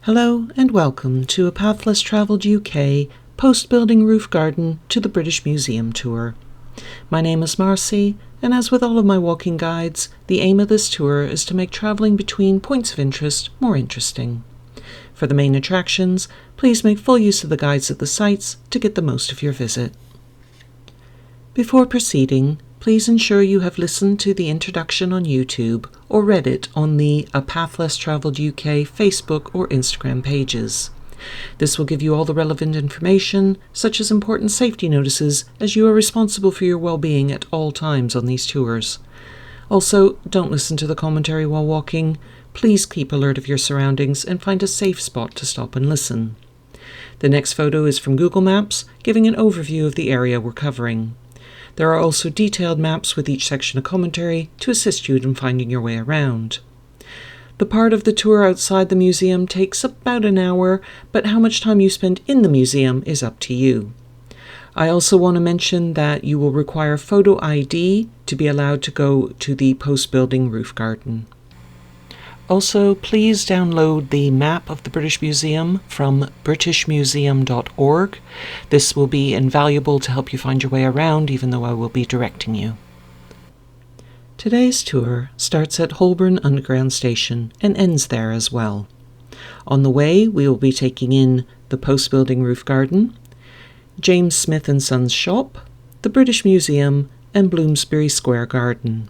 Hello and welcome to A Path Less Travelled UK post-building roof garden to the British Museum tour. My name is Marcy, and as with all of my walking guides, the aim of this tour is to make travelling between points of interest more interesting. For the main attractions, please make full use of the guides at the sites to get the most of your visit. Before proceeding, please ensure you have listened to the introduction on YouTube or read it on the A Path Less Travelled UK Facebook or Instagram pages. This will give you all the relevant information, such as important safety notices, as you are responsible for your well-being at all times on these tours. Also, don't listen to the commentary while walking. Please keep alert of your surroundings and find a safe spot to stop and listen. The next photo is from Google Maps, giving an overview of the area we're covering. There are also detailed maps with each section of commentary to assist you in finding your way around. The part of the tour outside the museum takes about an hour, but how much time you spend in the museum is up to you. I also want to mention that you will require photo ID to be allowed to go to the post-building roof garden. Also, please download the map of the British Museum from britishmuseum.org. This will be invaluable to help you find your way around, even though I will be directing you. Today's tour starts at Holborn Underground Station and ends there as well. On the way, we will be taking in the post-building roof garden, James Smith & Sons shop, the British Museum, and Bloomsbury Square Garden.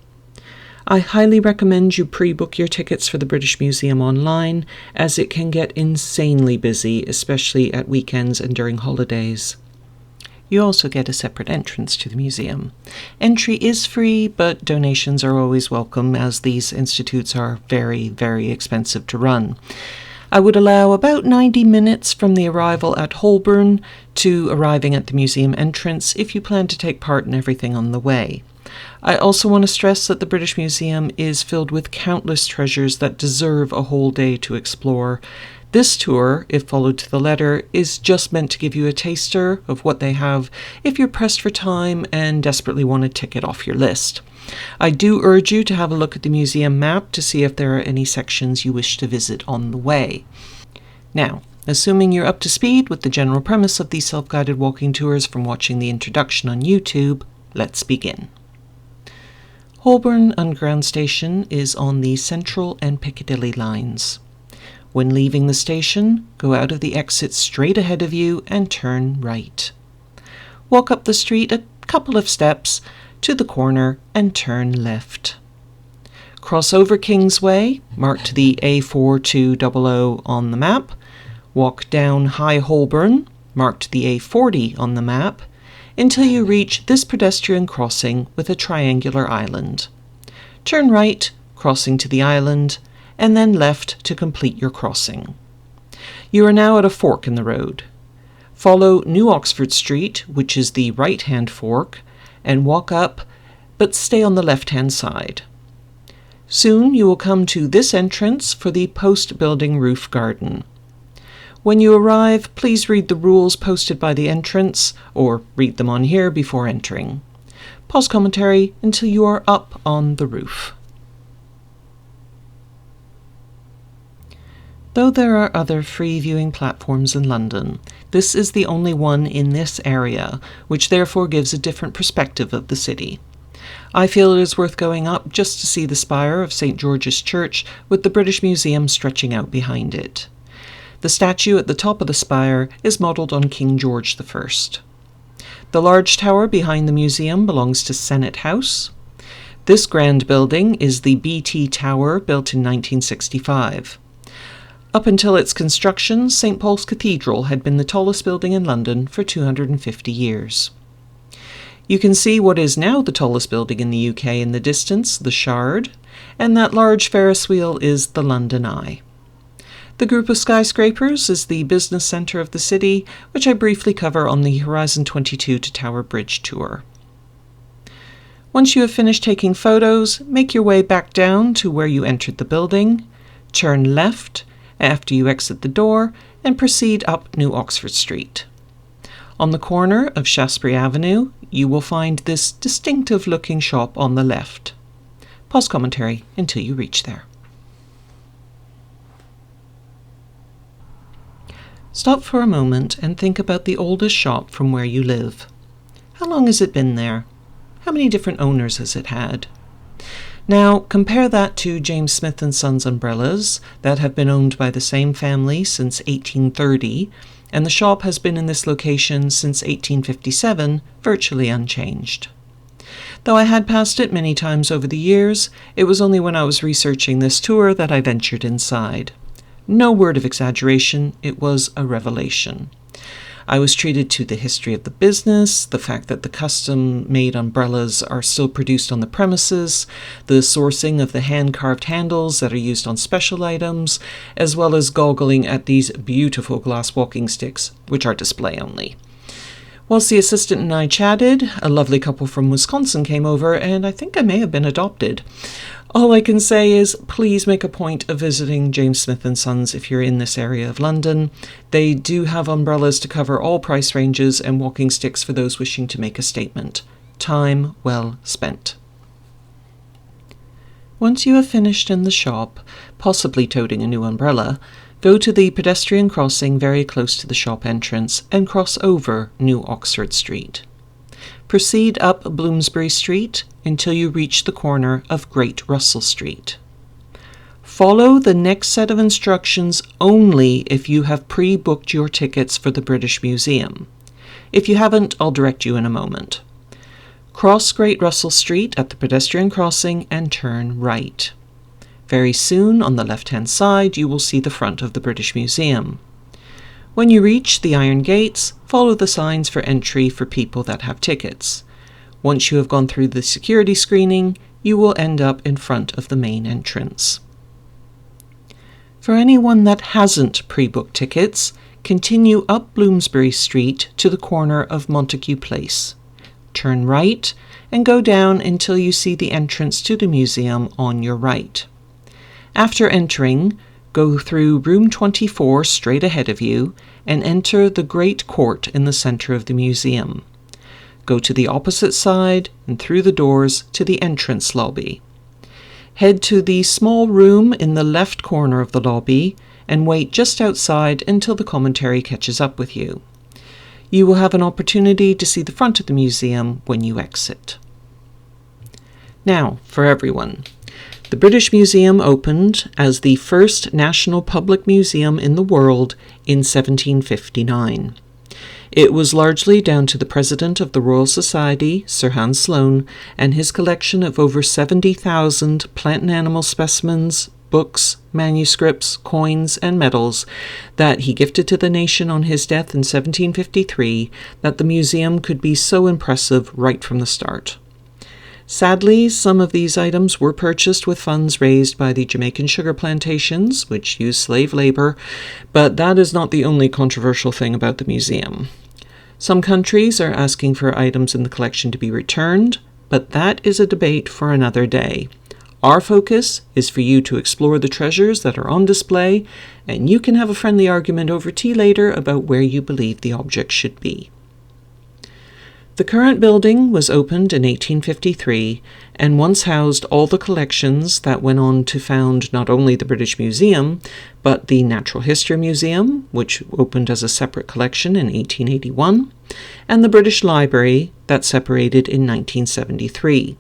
I highly recommend you pre-book your tickets for the British Museum online, as it can get insanely busy, especially at weekends and during holidays. You also get a separate entrance to the museum. Entry is free, but donations are always welcome, as these institutes are very, very expensive to run. I would allow about 90 minutes from the arrival at Holborn to arriving at the museum entrance if you plan to take part in everything on the way. I also want to stress that the British Museum is filled with countless treasures that deserve a whole day to explore. This tour, if followed to the letter, is just meant to give you a taster of what they have if you're pressed for time and desperately want to tick it off your list. I do urge you to have a look at the museum map to see if there are any sections you wish to visit on the way. Now, assuming you're up to speed with the general premise of these self-guided walking tours from watching the introduction on YouTube, let's begin. Holborn Underground Station is on the Central and Piccadilly lines. When leaving the station, go out of the exit straight ahead of you and turn right. Walk up the street a couple of steps to the corner and turn left. Cross over Kingsway, marked the A4200 on the map. Walk down High Holborn, marked the A40 on the map, until you reach this pedestrian crossing with a triangular island. Turn right, crossing to the island, and then left to complete your crossing. You are now at a fork in the road. Follow New Oxford Street, which is the right-hand fork, and walk up, but stay on the left-hand side. Soon you will come to this entrance for the post-building roof garden. When you arrive, please read the rules posted by the entrance, or read them on here before entering. Pause commentary until you are up on the roof. Though there are other free viewing platforms in London, this is the only one in this area, which therefore gives a different perspective of the city. I feel it is worth going up just to see the spire of St. George's Church with the British Museum stretching out behind it. The statue at the top of the spire is modelled on King George I. The large tower behind the museum belongs to Senate House. This grand building is the BT Tower, built in 1965. Up until its construction, St. Paul's Cathedral had been the tallest building in London for 250 years. You can see what is now the tallest building in the UK in the distance, the Shard, and that large Ferris wheel is the London Eye. The group of skyscrapers is the business centre of the city, which I briefly cover on the Horizon 22 to Tower Bridge tour. Once you have finished taking photos, make your way back down to where you entered the building, turn left after you exit the door, and proceed up New Oxford Street. On the corner of Shaftesbury Avenue, you will find this distinctive-looking shop on the left. Pause commentary until you reach there. Stop for a moment and think about the oldest shop from where you live. How long has it been there? How many different owners has it had? Now, compare that to James Smith & Sons umbrellas that have been owned by the same family since 1830, and the shop has been in this location since 1857, virtually unchanged. Though I had passed it many times over the years, it was only when I was researching this tour that I ventured inside. No word of exaggeration, it was a revelation. I was treated to the history of the business, the fact that the custom-made umbrellas are still produced on the premises, the sourcing of the hand-carved handles that are used on special items, as well as goggling at these beautiful glass walking sticks, which are display only. Whilst the assistant and I chatted, a lovely couple from Wisconsin came over, and I think I may have been adopted. All I can say is please make a point of visiting James Smith & Sons if you're in this area of London. They do have umbrellas to cover all price ranges and walking sticks for those wishing to make a statement. Time well spent. Once you have finished in the shop, possibly toting a new umbrella, go to the pedestrian crossing very close to the shop entrance and cross over New Oxford Street. Proceed up Bloomsbury Street until you reach the corner of Great Russell Street. Follow the next set of instructions only if you have pre-booked your tickets for the British Museum. If you haven't, I'll direct you in a moment. Cross Great Russell Street at the pedestrian crossing and turn right. Very soon, on the left-hand side, you will see the front of the British Museum. When you reach the iron gates, follow the signs for entry for people that have tickets. Once you have gone through the security screening, you will end up in front of the main entrance. For anyone that hasn't pre-booked tickets, continue up Bloomsbury Street to the corner of Montague Place. Turn right and go down until you see the entrance to the museum on your right. After entering, go through room 24 straight ahead of you and enter the Great Court in the center of the museum. Go to the opposite side and through the doors to the entrance lobby. Head to the small room in the left corner of the lobby and wait just outside until the commentary catches up with you. You will have an opportunity to see the front of the museum when you exit. Now, for everyone. The British Museum opened as the first national public museum in the world in 1759. It was largely down to the President of the Royal Society, Sir Hans Sloane, and his collection of over 70,000 plant and animal specimens, books, manuscripts, coins, and medals that he gifted to the nation on his death in 1753 that the museum could be so impressive right from the start. Sadly, some of these items were purchased with funds raised by the Jamaican sugar plantations, which used slave labor, but that is not the only controversial thing about the museum. Some countries are asking for items in the collection to be returned, but that is a debate for another day. Our focus is for you to explore the treasures that are on display, and you can have a friendly argument over tea later about where you believe the objects should be. The current building was opened in 1853 and once housed all the collections that went on to found not only the British Museum, but the Natural History Museum, which opened as a separate collection in 1881, and the British Library that separated in 1973.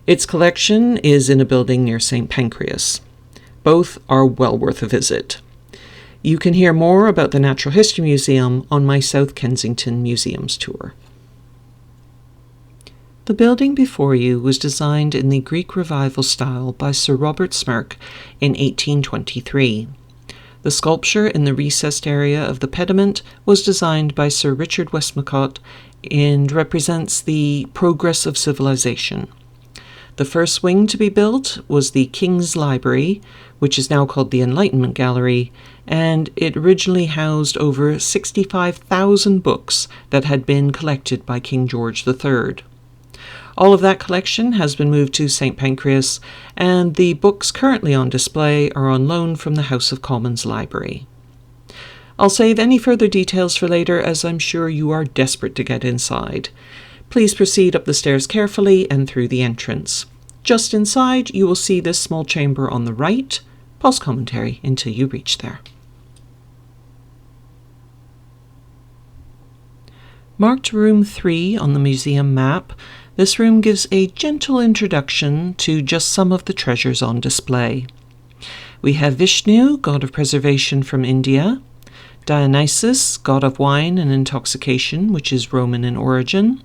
Its collection is in a building near St. Pancras. Both are well worth a visit. You can hear more about the Natural History Museum on my South Kensington Museums tour. The building before you was designed in the Greek Revival style by Sir Robert Smirke in 1823. The sculpture in the recessed area of the pediment was designed by Sir Richard Westmacott and represents the progress of civilization. The first wing to be built was the King's Library, which is now called the Enlightenment Gallery, and it originally housed over 65,000 books that had been collected by King George III. All of that collection has been moved to St. Pancras, and the books currently on display are on loan from the House of Commons Library. I'll save any further details for later, as I'm sure you are desperate to get inside. Please proceed up the stairs carefully and through the entrance. Just inside, you will see this small chamber on the right. Pause commentary until you reach there. Marked room 3 on the museum map, this room gives a gentle introduction to just some of the treasures on display. We have Vishnu, god of preservation from India, Dionysus, god of wine and intoxication, which is Roman in origin,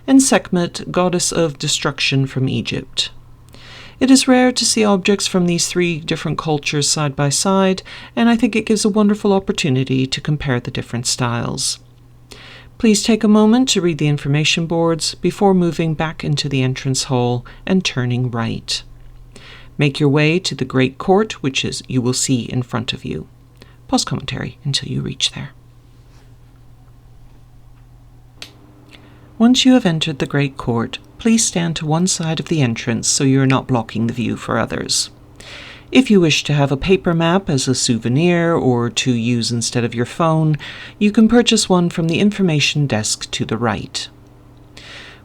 and Sekhmet, goddess of destruction from Egypt. It is rare to see objects from these three different cultures side by side, and I think it gives a wonderful opportunity to compare the different styles. Please take a moment to read the information boards before moving back into the entrance hall and turning right. Make your way to the Great Court, which you will see in front of you. Pause commentary until you reach there. Once you have entered the Great Court, please stand to one side of the entrance so you are not blocking the view for others. If you wish to have a paper map as a souvenir or to use instead of your phone, you can purchase one from the information desk to the right.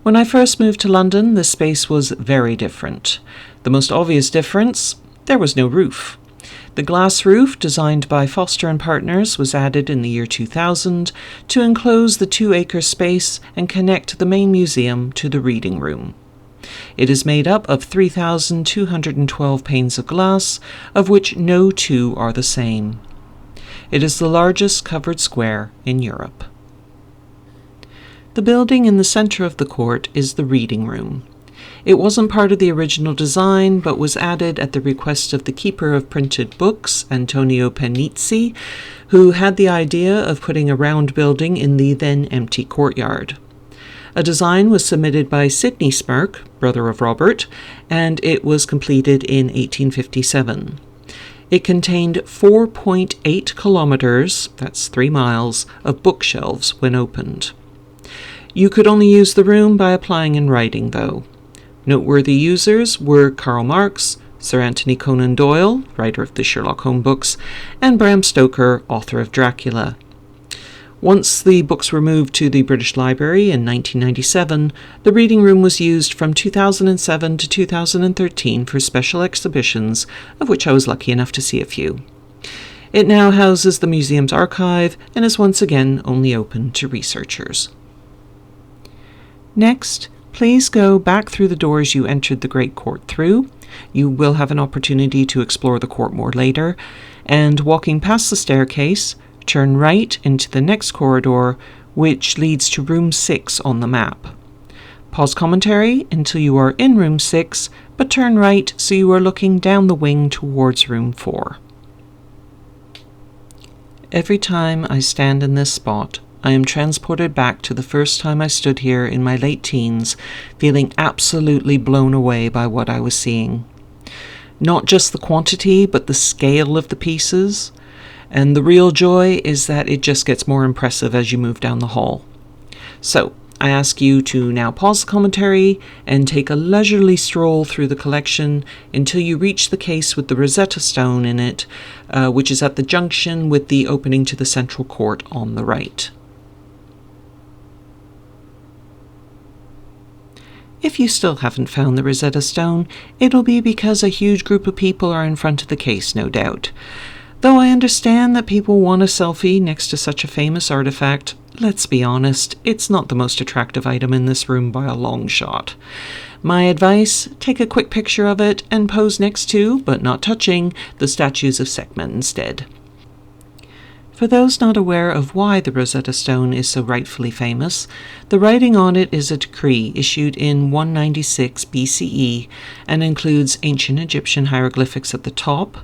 When I first moved to London, this space was very different. The most obvious difference, there was no roof. The glass roof, designed by Foster & Partners, was added in the year 2000 to enclose the 2-acre space and connect the main museum to the reading room. It is made up of 3,212 panes of glass, of which no two are the same. It is the largest covered square in Europe. The building in the center of the court is the reading room. It wasn't part of the original design, but was added at the request of the keeper of printed books, Antonio Panizzi, who had the idea of putting a round building in the then empty courtyard. A design was submitted by Sidney Smirke, brother of Robert, and it was completed in 1857. It contained 4.8 kilometers, that's 3 miles, of bookshelves when opened. You could only use the room by applying in writing, though. Noteworthy users were Karl Marx, Sir Anthony Conan Doyle, writer of the Sherlock Holmes books, and Bram Stoker, author of Dracula. Once the books were moved to the British Library in 1997, the reading room was used from 2007 to 2013 for special exhibitions, of which I was lucky enough to see a few. It now houses the museum's archive and is once again only open to researchers. Next, please go back through the doors you entered the Great Court through. You will have an opportunity to explore the court more later, and walking past the staircase, turn right into the next corridor, which leads to room 6 on the map. Pause commentary until you are in room 6, but turn right so you are looking down the wing towards room 4. Every time I stand in this spot, I am transported back to the first time I stood here in my late teens, feeling absolutely blown away by what I was seeing. Not just the quantity, but the scale of the pieces. And the real joy is that it just gets more impressive as you move down the hall. So, I ask you to now pause the commentary and take a leisurely stroll through the collection until you reach the case with the Rosetta Stone in it, which is at the junction with the opening to the central court on the right. If you still haven't found the Rosetta Stone, it'll be because a huge group of people are in front of the case, no doubt. Though I understand that people want a selfie next to such a famous artifact, let's be honest, it's not the most attractive item in this room by a long shot. My advice, take a quick picture of it and pose next to, but not touching, the statues of Sekhmet instead. For those not aware of why the Rosetta Stone is so rightfully famous, the writing on it is a decree issued in 196 BCE and includes ancient Egyptian hieroglyphics at the top,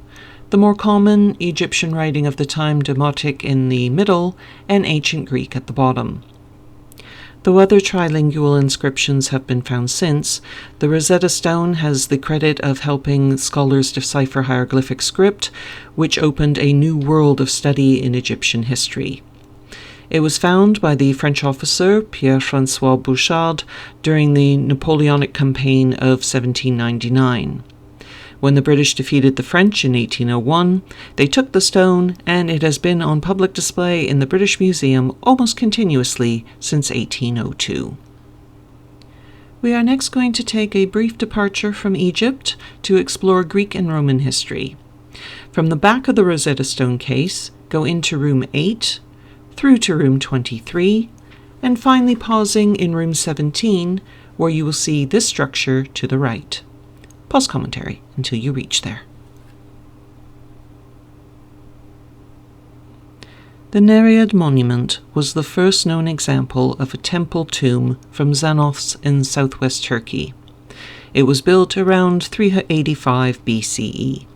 the more common Egyptian writing of the time Demotic in the middle, and ancient Greek at the bottom. Though other trilingual inscriptions have been found since, the Rosetta Stone has the credit of helping scholars decipher hieroglyphic script, which opened a new world of study in Egyptian history. It was found by the French officer Pierre-François Bouchard during the Napoleonic campaign of 1799. When the British defeated the French in 1801, they took the stone, and it has been on public display in the British Museum almost continuously since 1802. We are next going to take a brief departure from Egypt to explore Greek and Roman history. From the back of the Rosetta Stone case, go into room 8, through to room 23, and finally pausing in room 17, where you will see this structure to the right. Pause commentary until you reach there. The Nereid monument was the first known example of a temple tomb from Xanos in southwest Turkey. It was built around 385 BCE.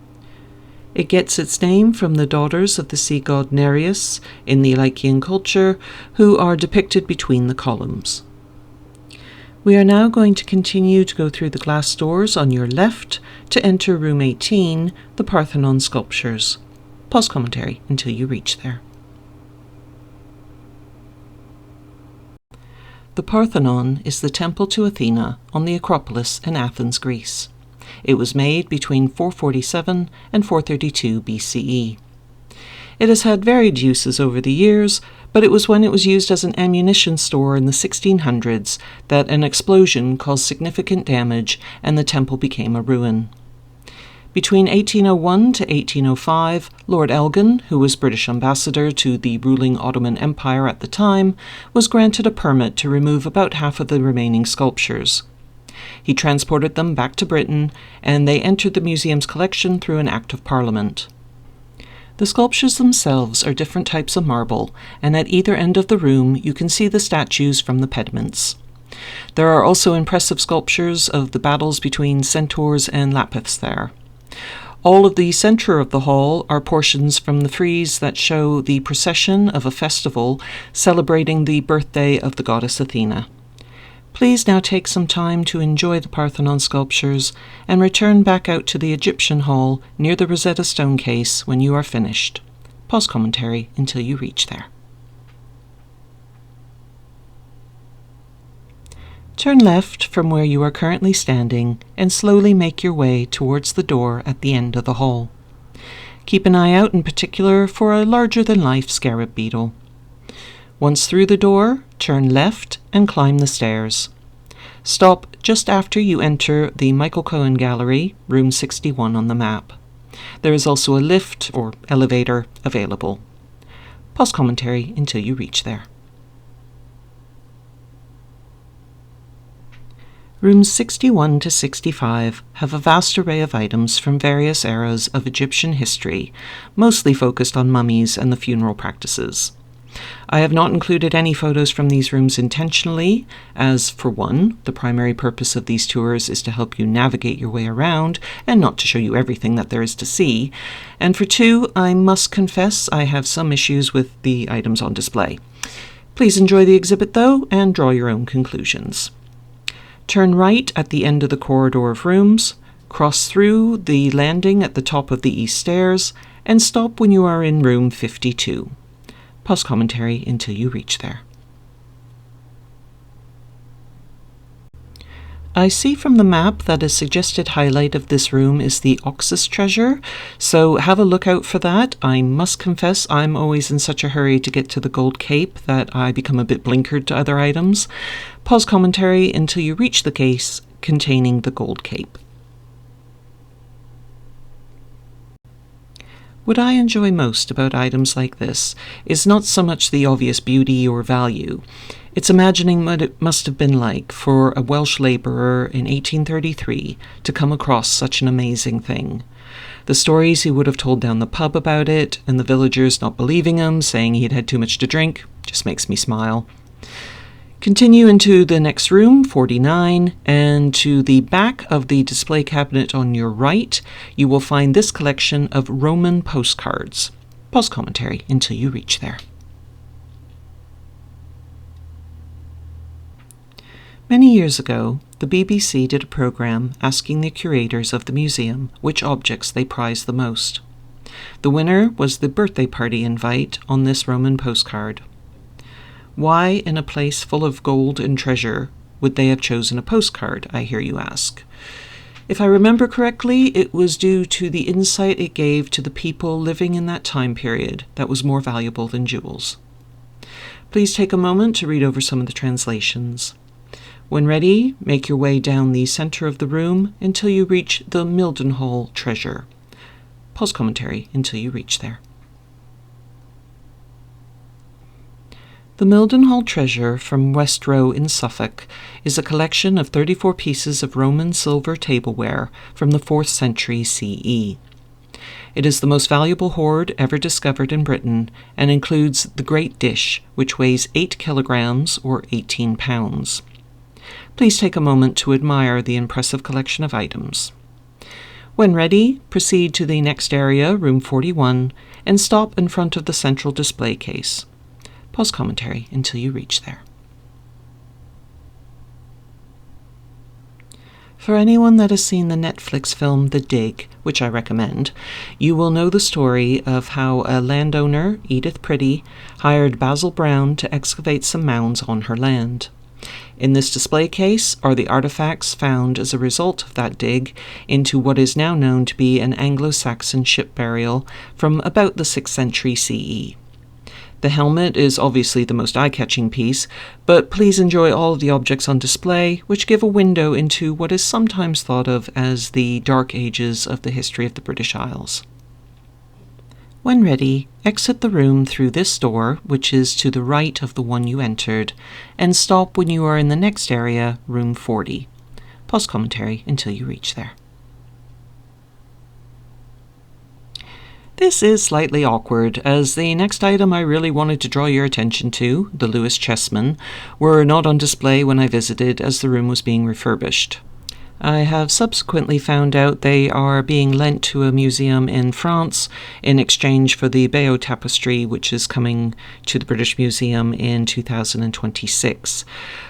It gets its name from the daughters of the sea god Nereus in the Lycian culture, who are depicted between the columns. We are now going to continue to go through the glass doors on your left to enter room 18, the Parthenon sculptures. Pause commentary until you reach there. The Parthenon is the temple to Athena on the Acropolis in Athens, Greece. It was made between 447 and 432 BCE. It has had varied uses over the years, but it was when it was used as an ammunition store in the 1600s that an explosion caused significant damage and the temple became a ruin. Between 1801 to 1805, Lord Elgin, who was British ambassador to the ruling Ottoman Empire at the time, was granted a permit to remove about half of the remaining sculptures. He transported them back to Britain, and they entered the museum's collection through an Act of Parliament. The sculptures themselves are different types of marble, and at either end of the room you can see the statues from the pediments. There are also impressive sculptures of the battles between centaurs and Lapiths there. All of the centre of the hall are portions from the frieze that show the procession of a festival celebrating the birthday of the goddess Athena. Please now take some time to enjoy the Parthenon sculptures and return back out to the Egyptian hall near the Rosetta Stone case when you are finished. Pause commentary until you reach there. Turn left from where you are currently standing and slowly make your way towards the door at the end of the hall. Keep an eye out in particular for a larger-than-life scarab beetle. Once through the door, turn left and climb the stairs. Stop just after you enter the Michael Cohen Gallery, room 61 on the map. There is also a lift or elevator available. Pause commentary until you reach there. Rooms 61 to 65 have a vast array of items from various eras of Egyptian history, mostly focused on mummies and the funeral practices. I have not included any photos from these rooms intentionally, as, for one, the primary purpose of these tours is to help you navigate your way around and not to show you everything that there is to see, and for two, I must confess I have some issues with the items on display. Please enjoy the exhibit, though, and draw your own conclusions. Turn right at the end of the corridor of rooms, cross through the landing at the top of the east stairs, and stop when you are in room 52. Pause commentary until you reach there. I see from the map that a suggested highlight of this room is the Oxus treasure, so have a look out for that. I must confess I'm always in such a hurry to get to the gold cape that I become a bit blinkered to other items. Pause commentary until you reach the case containing the gold cape. What I enjoy most about items like this is not so much the obvious beauty or value. It's imagining what it must have been like for a Welsh labourer in 1833 to come across such an amazing thing. The stories he would have told down the pub about it, and the villagers not believing him, saying he had had too much to drink, just makes me smile. Continue into the next room, 49, and to the back of the display cabinet on your right, you will find this collection of Roman postcards. Pause commentary until you reach there. Many years ago, the BBC did a programme asking the curators of the museum which objects they prized the most. The winner was the birthday party invite on this Roman postcard. Why, in a place full of gold and treasure, would they have chosen a postcard, I hear you ask? If I remember correctly, it was due to the insight it gave to the people living in that time period that was more valuable than jewels. Please take a moment to read over some of the translations. When ready, make your way down the center of the room until you reach the Mildenhall treasure. Pause commentary until you reach there. The Mildenhall treasure from West Row in Suffolk is a collection of 34 pieces of Roman silver tableware from the 4th century CE. It is the most valuable hoard ever discovered in Britain and includes the Great Dish, which weighs 8 kilograms or 18 pounds. Please take a moment to admire the impressive collection of items. When ready, proceed to the next area, room 41, and stop in front of the central display case. Pause commentary until you reach there. For anyone that has seen the Netflix film The Dig, which I recommend, you will know the story of how a landowner, Edith Pretty, hired Basil Brown to excavate some mounds on her land. In this display case are the artifacts found as a result of that dig into what is now known to be an Anglo-Saxon ship burial from about the 6th century CE. The helmet is obviously the most eye-catching piece, but please enjoy all of the objects on display, which give a window into what is sometimes thought of as the dark ages of the history of the British Isles. When ready, exit the room through this door, which is to the right of the one you entered, and stop when you are in the next area, room 40. Pause commentary until you reach there. This is slightly awkward, as the next item I really wanted to draw your attention to, the Lewis chessmen, were not on display when I visited as the room was being refurbished. I have subsequently found out they are being lent to a museum in France in exchange for the Bayeux tapestry, which is coming to the British Museum in 2026.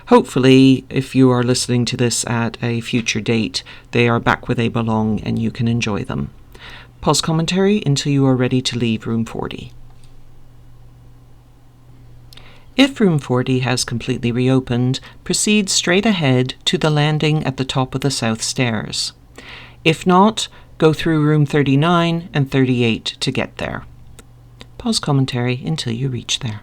Hopefully, if you are listening to this at a future date, they are back where they belong and you can enjoy them. Pause commentary until you are ready to leave room 40. If room 40 has completely reopened, proceed straight ahead to the landing at the top of the south stairs. If not, go through room 39 and 38 to get there. Pause commentary until you reach there.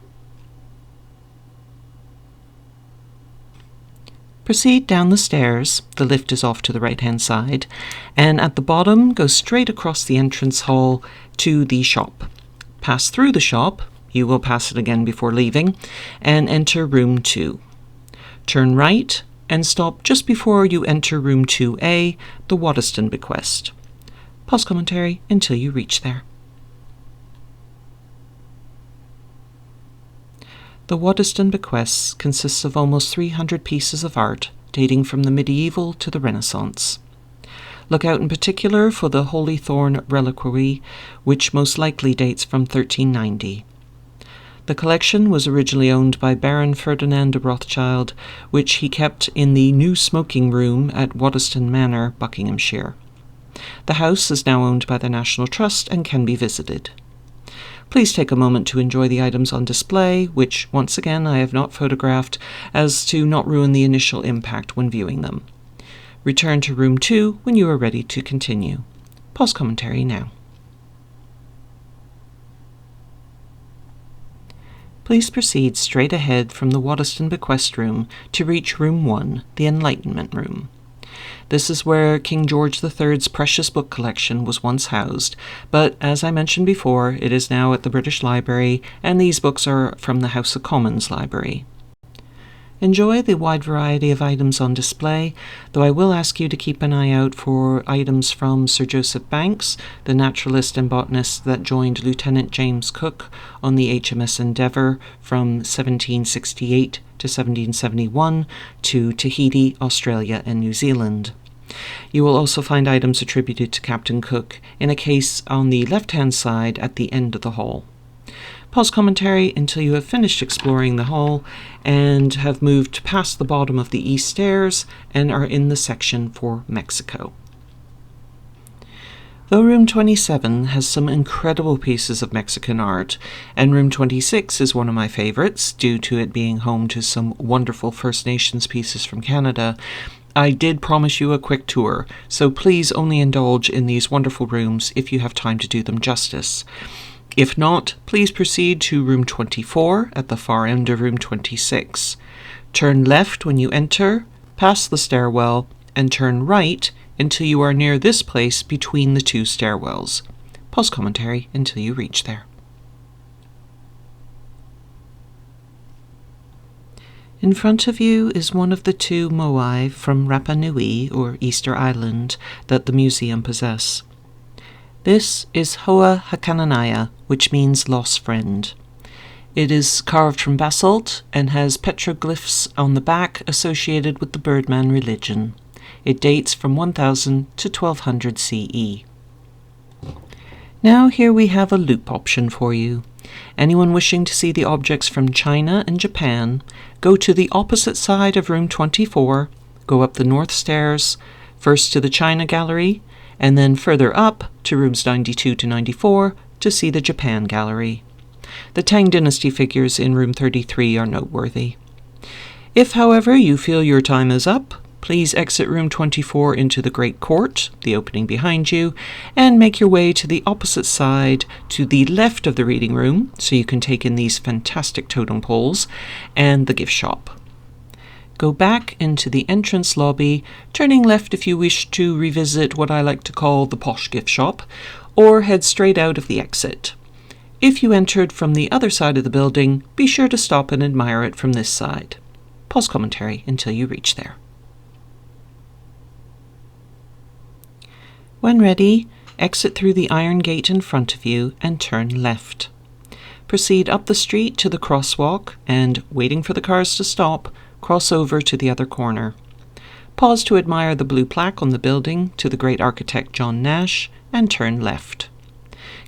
Proceed down the stairs, the lift is off to the right-hand side, and at the bottom go straight across the entrance hall to the shop. Pass through the shop, you will pass it again before leaving, and enter room 2. Turn right and stop just before you enter room 2A, the Waddesdon Bequest. Pause commentary until you reach there. The Waddesdon Bequest consists of almost 300 pieces of art dating from the medieval to the Renaissance. Look out in particular for the Holy Thorn reliquary, which most likely dates from 1390. The collection was originally owned by Baron Ferdinand de Rothschild, which he kept in the new smoking room at Waddesdon Manor, Buckinghamshire. The house is now owned by the National Trust and can be visited. Please take a moment to enjoy the items on display, which, once again, I have not photographed, as to not ruin the initial impact when viewing them. Return to room 2 when you are ready to continue. Pause commentary now. Please proceed straight ahead from the Waddesdon Bequest room to reach room 1, the Enlightenment room. This is where King George III's precious book collection was once housed, but as I mentioned before, it is now at the British Library, and these books are from the House of Commons Library. Enjoy the wide variety of items on display, though I will ask you to keep an eye out for items from Sir Joseph Banks, the naturalist and botanist that joined Lieutenant James Cook on the HMS Endeavour from 1768 to 1771 to Tahiti, Australia and New Zealand. You will also find items attributed to Captain Cook in a case on the left-hand side at the end of the hall. Pause commentary until you have finished exploring the hall and have moved past the bottom of the east stairs and are in the section for Mexico. Though room 27 has some incredible pieces of Mexican art, and room 26 is one of my favorites due to it being home to some wonderful First Nations pieces from Canada, I did promise you a quick tour, so please only indulge in these wonderful rooms if you have time to do them justice. If not, please proceed to room 24 at the far end of room 26. Turn left when you enter, pass the stairwell, and turn right until you are near this place between the two stairwells. Pause commentary until you reach there. In front of you is one of the two moai from Rapa Nui, or Easter Island, that the museum possess. This is Hoa Hakananaya, which means lost friend. It is carved from basalt and has petroglyphs on the back associated with the Birdman religion. It dates from 1000 to 1200 CE. Now here we have a loop option for you. Anyone wishing to see the objects from China and Japan, go to the opposite side of room 24, go up the north stairs, first to the China Gallery, and then further up to rooms 92 to 94 to see the Japan Gallery. The Tang Dynasty figures in room 33 are noteworthy. If, however, you feel your time is up, please exit room 24 into the Great Court, the opening behind you, and make your way to the opposite side to the left of the reading room so you can take in these fantastic totem poles and the gift shop. Go back into the entrance lobby, turning left if you wish to revisit what I like to call the posh gift shop, or head straight out of the exit. If you entered from the other side of the building, be sure to stop and admire it from this side. Pause commentary until you reach there. When ready, exit through the iron gate in front of you and turn left. Proceed up the street to the crosswalk and, waiting for the cars to stop, cross over to the other corner. Pause to admire the blue plaque on the building to the great architect John Nash and turn left.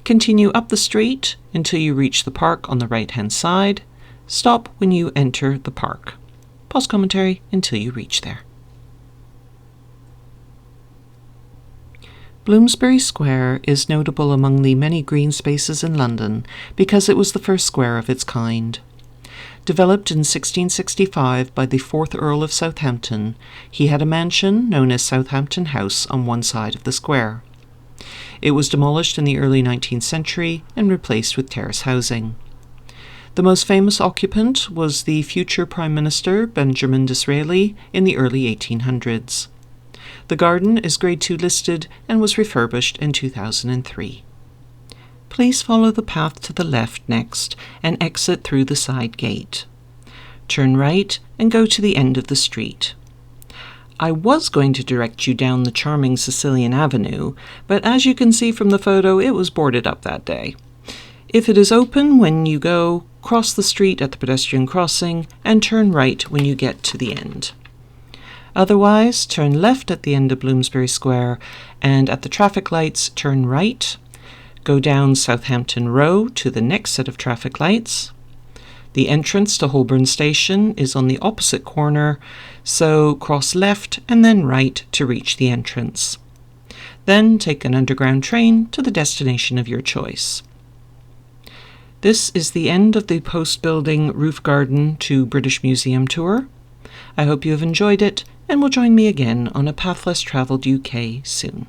Continue up the street until you reach the park on the right-hand side. Stop when you enter the park. Pause commentary until you reach there. Bloomsbury Square is notable among the many green spaces in London because it was the first square of its kind. Developed in 1665 by the 4th Earl of Southampton, he had a mansion known as Southampton House on one side of the square. It was demolished in the early 19th century and replaced with terrace housing. The most famous occupant was the future Prime Minister Benjamin Disraeli in the early 1800s. The garden is Grade 2 listed and was refurbished in 2003. Please follow the path to the left next and exit through the side gate. Turn right and go to the end of the street. I was going to direct you down the charming Sicilian Avenue, but as you can see from the photo, it was boarded up that day. If it is open when you go, cross the street at the pedestrian crossing and turn right when you get to the end. Otherwise, turn left at the end of Bloomsbury Square and at the traffic lights, turn right. Go down Southampton Row to the next set of traffic lights. The entrance to Holborn Station is on the opposite corner, so cross left and then right to reach the entrance. Then take an underground train to the destination of your choice. This is the end of the post-building roof garden to British Museum tour. I hope you have enjoyed it and will join me again on a Path Less Travelled UK soon.